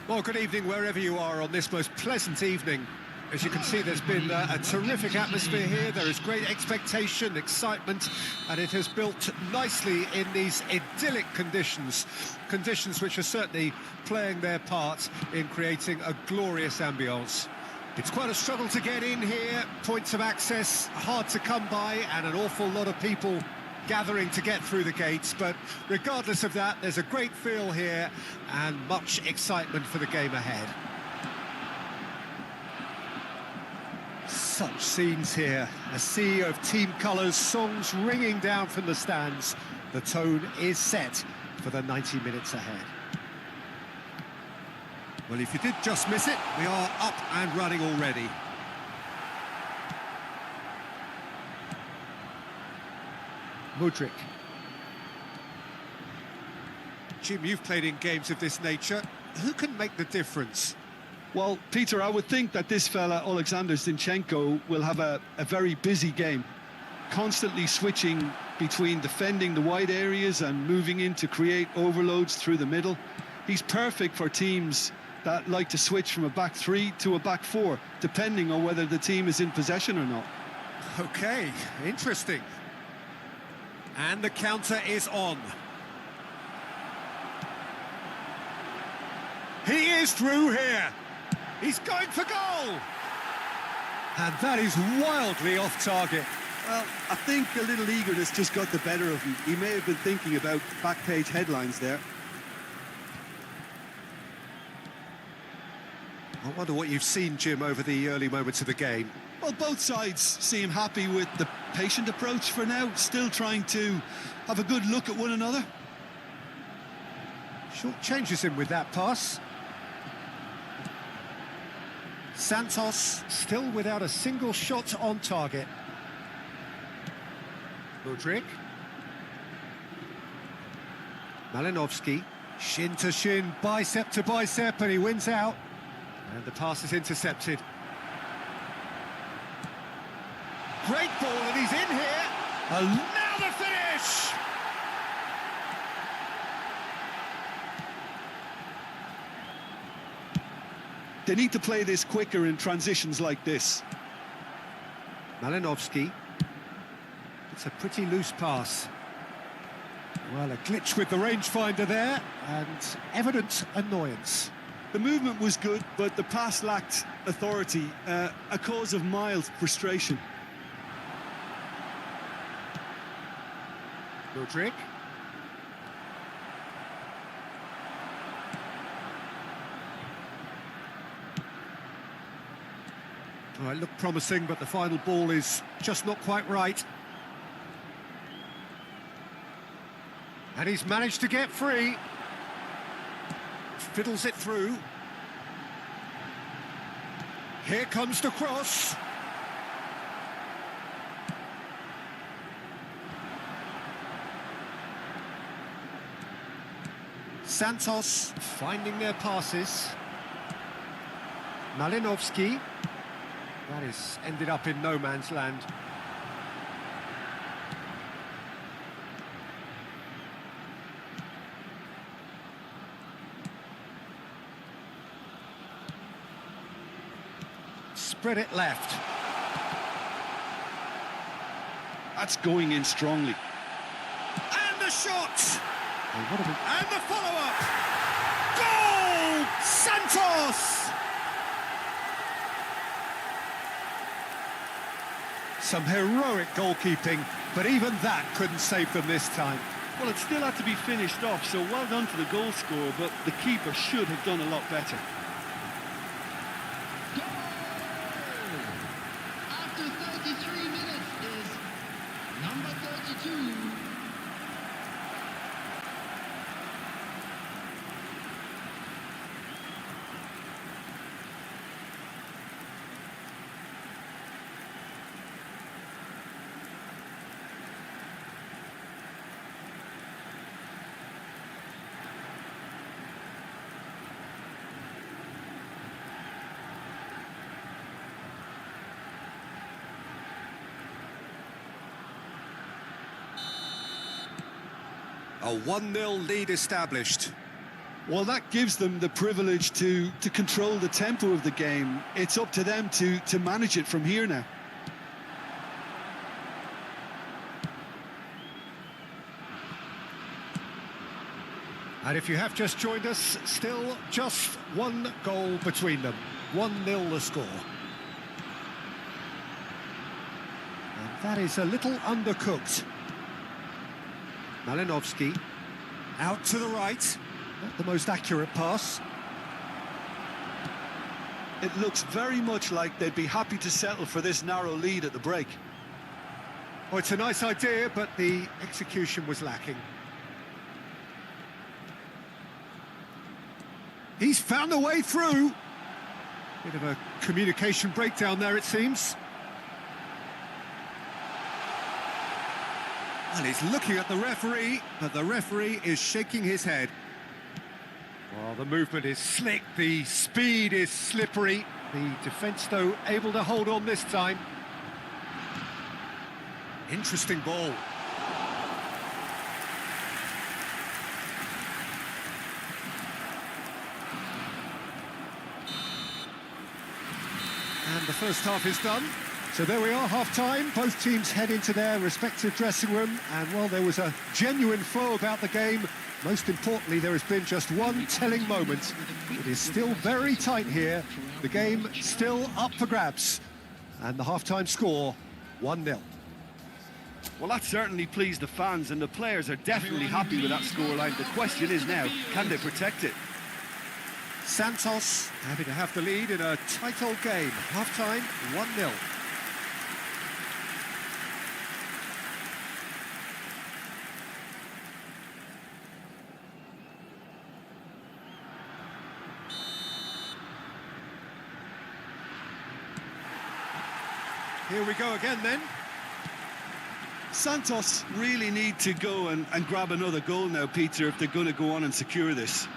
Well, good evening wherever you are on this most pleasant evening. As you can see, there's been a terrific atmosphere here. There is great expectation, excitement, and it has built nicely in these idyllic conditions. Conditions which are certainly playing their part in creating a glorious ambience. It's quite a struggle to get in here, points of access hard to come by, and an awful lot of people gathering to get through the gates, but regardless of that, there's a great feel here and much excitement for the game ahead. Such scenes here, a sea of team colours, songs ringing down from the stands. The tone is set for the 90 minutes ahead. Well, if you did just miss it, we are up and running already. Mudryk. Jim, you've played in games of this nature. Who can make the difference? Well, Peter, I would think that this fella, Alexander Zinchenko, will have a very busy game, constantly switching between defending the wide areas and moving in to create overloads through the middle. He's perfect for teams that like to switch from a back three to a back four, depending on whether the team is in possession or not. Okay, interesting. And the counter is on. He is through here. He's going for goal. And that is wildly off target. Well, I think a little eagerness just got the better of him. He may have been thinking about back page headlines there. I wonder what you've seen, Jim, over the early moments of the game. Well, both sides seem happy with the patient approach for now, still trying to have a good look at one another. Short changes him with that pass. Santos still without a single shot on target. Mudryk. Malinovsky. Shin to shin, bicep to bicep, and he wins out. And the pass is intercepted. Great ball, and he's in here. And now the finish! They need to play this quicker in transitions like this. Malinovsky. It's a pretty loose pass. Well, a glitch with the rangefinder there, and evident annoyance. The movement was good, but the pass lacked authority, a cause of mild frustration. Mudryk. Well, it looked promising, but the final ball is just not quite right. And he's managed to get free. Fiddles it through. Here comes the cross. Santos finding their passes. Malinovsky. That is ended up in no man's land. Spread it left. That's going in strongly. And the shot! And the follow-up! Goal! Santos! Some heroic goalkeeping, but even that couldn't save them this time. Well, it still had to be finished off, so well done to the goal scorer, but the keeper should have done a lot better. After 33 minutes is number 32. A 1-0 lead established. Well, that gives them the privilege to control the tempo of the game. It's up to them to manage it from here now. And if you have just joined us, still just one goal between them. 1-0 the score. And that is a little undercooked. Malinovsky out to the right. Not the most accurate pass. It looks very much like they'd be happy to settle for this narrow lead at the break. Oh, it's a nice idea, but the execution was lacking. He's found a way through. Bit of a communication breakdown there, it seems. And he's looking at the referee, but the referee is shaking his head. Well, the movement is slick, the speed is slippery. The defence, though, able to hold on this time. Interesting ball. And the first half is done. So there we are, half-time. Both teams head into their respective dressing room. And, well, there was a genuine flow about the game. Most importantly, there has been just one telling moment. It is still very tight here. The game still up for grabs. And the half-time score, 1-0. Well, that certainly pleased the fans, and the players are definitely happy with that scoreline. The question is now, can they protect it? Santos happy to have the lead in a tight old game. Half-time, 1-0. Here we go again then. Santos really need to go and grab another goal now, Peter, if they're going to go on and secure this.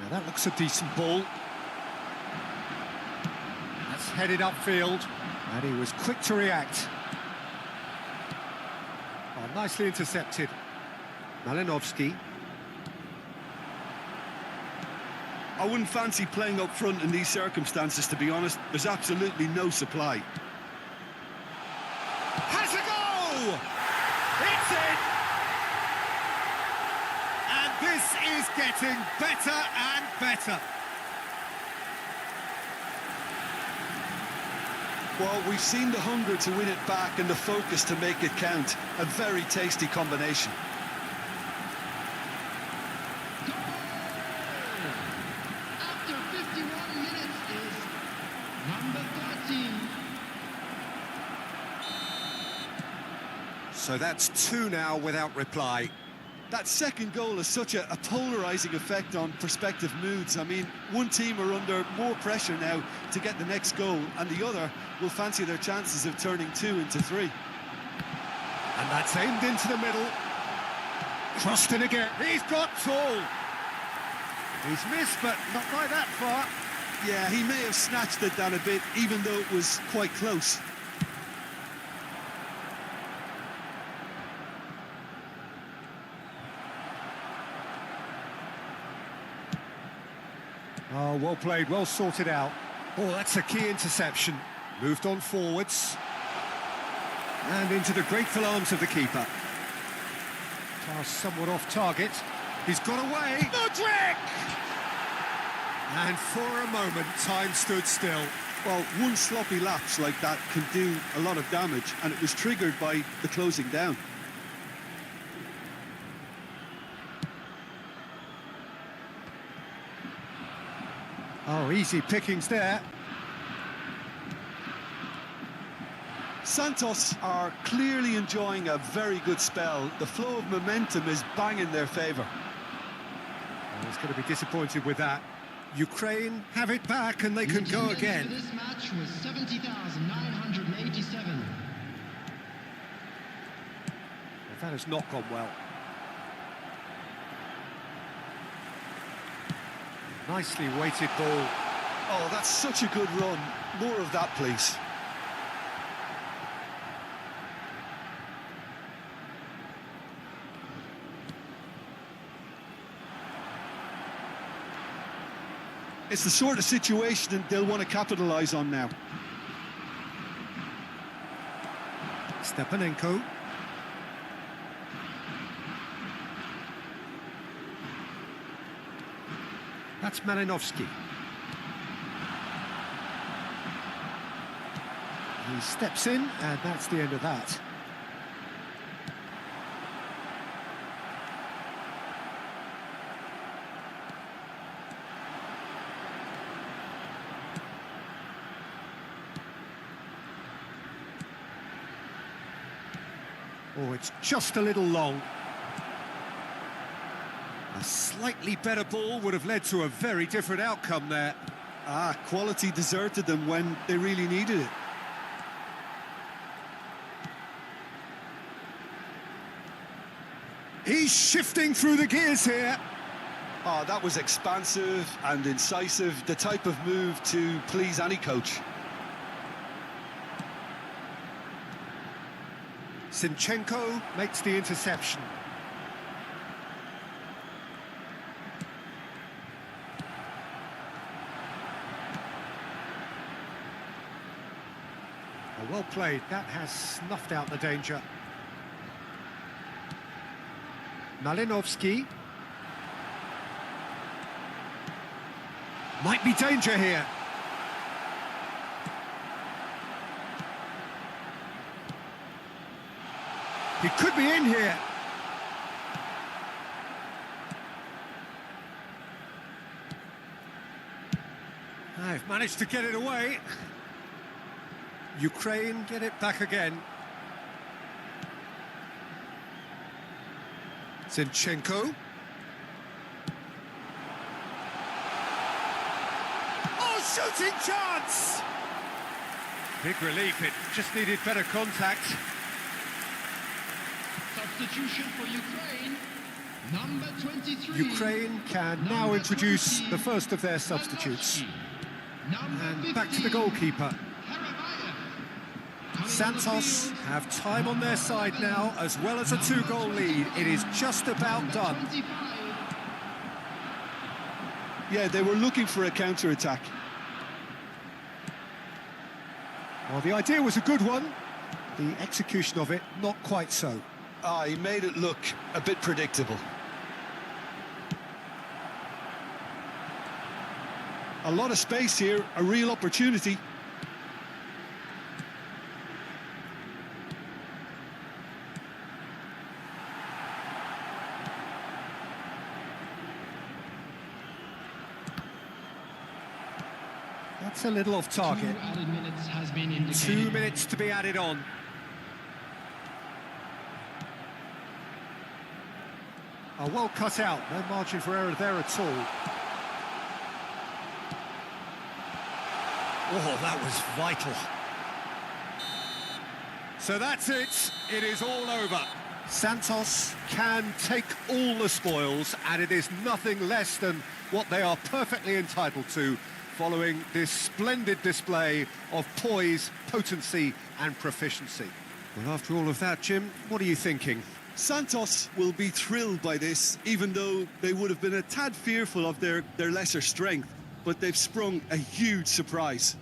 Now that looks a decent ball. That's headed upfield, and he was quick to react. Oh, nicely intercepted. Malinovsky. I wouldn't fancy playing up front in these circumstances, to be honest. There's absolutely no supply. Has a goal! It's in! And this is getting better and better. Well, we've seen the hunger to win it back and the focus to make it count. A very tasty combination. After 51 minutes is number 13. So that's two now without reply. That second goal has such a polarising effect on prospective moods. I mean, one team are under more pressure now to get the next goal, and the other will fancy their chances of turning 2 into 3. And that's aimed into the middle. Crossed in again. He's got tall. He's missed, but not by that far. Yeah, he may have snatched it down a bit, even though it was quite close. Oh, well played, well sorted out. Oh, that's a key interception. Moved on forwards. And into the grateful arms of the keeper. Pass somewhat off target. He's got away. Mudryk! And for a moment, time stood still. Well, one sloppy lapse like that can do a lot of damage, and it was triggered by the closing down. Oh, easy pickings there. Santos are clearly enjoying a very good spell. The flow of momentum is bang in their favour. Oh, he's going to be disappointed with that. Ukraine have it back and they can go again. This match was 70,987. Well, that has not gone well. Nicely weighted ball. Oh, that's such a good run. More of that, please. It's the sort of situation they'll want to capitalise on now. Stepanenko. That's Malinovsky. He steps in, and that's the end of that. Oh, it's just a little long. A slightly better ball would have led to a very different outcome there. Quality deserted them when they really needed it. He's shifting through the gears here. Oh, that was expansive and incisive, the type of move to please any coach. Zinchenko makes the interception. Well played, that has snuffed out the danger. Malinovsky. Might be danger here. He could be in here. I've managed to get it away. Ukraine get it back again. Zinchenko. Oh, shooting chance! Big relief, it just needed better contact. Substitution for Ukraine, number 23. Ukraine can now introduce the first of their substitutes. And back to the goalkeeper. Santos have time on their side now, as well as a 2-goal lead. It is just about done. Yeah, they were looking for a counter-attack. Well, the idea was a good one. The execution of it, not quite so. He made it look a bit predictable. A lot of space here, a real opportunity. That's a little off target. 2 added minutes has been indicated. 2 minutes to be added on. Well cut out, no margin for error there at all. Oh, that was vital. So that's it, it is all over. Santos can take all the spoils, and it is nothing less than what they are perfectly entitled to, following this splendid display of poise, potency and proficiency. Well, after all of that, Jim, what are you thinking? Santos will be thrilled by this, even though they would have been a tad fearful of their lesser strength, but they've sprung a huge surprise.